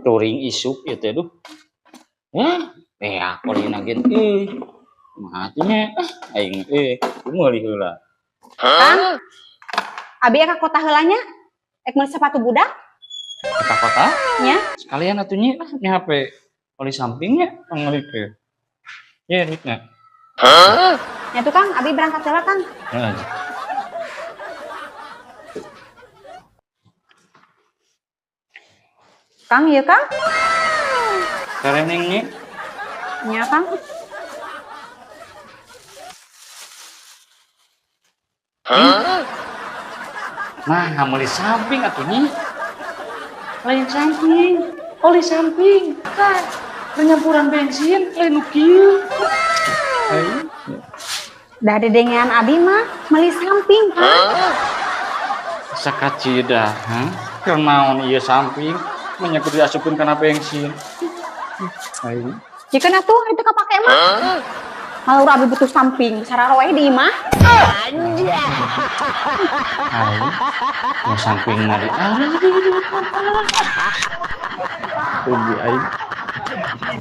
Turing isuk itu aduh. Aku lagi nagen matinya aing meuli heula. Kang, abi ka kota heulanya ek meuli sepatu budak. Kota-kota? Nya. Sekalian atuh nya HP oli sampingnya pangelik teh. Ya ditnya. Nya tuh Kang, abi berangkat heula Kang. Heeh. Kang, ieu Kang. Kareneng nya. Nya Kang. Nah, meuli samping atuh nya. Lain samping, oli samping. Kan penyampuran bensin lain nu kieu. Da dedengean abi mah meuli samping Kang. Sakacida, keur naon ieu samping nya kudu diasupkeun kana bensin. Aing. Jikeun atuh itu kapake mah. Kalau abi butuh samping, sarara wae di imah. Aing. Mau samping mah di rugi aing.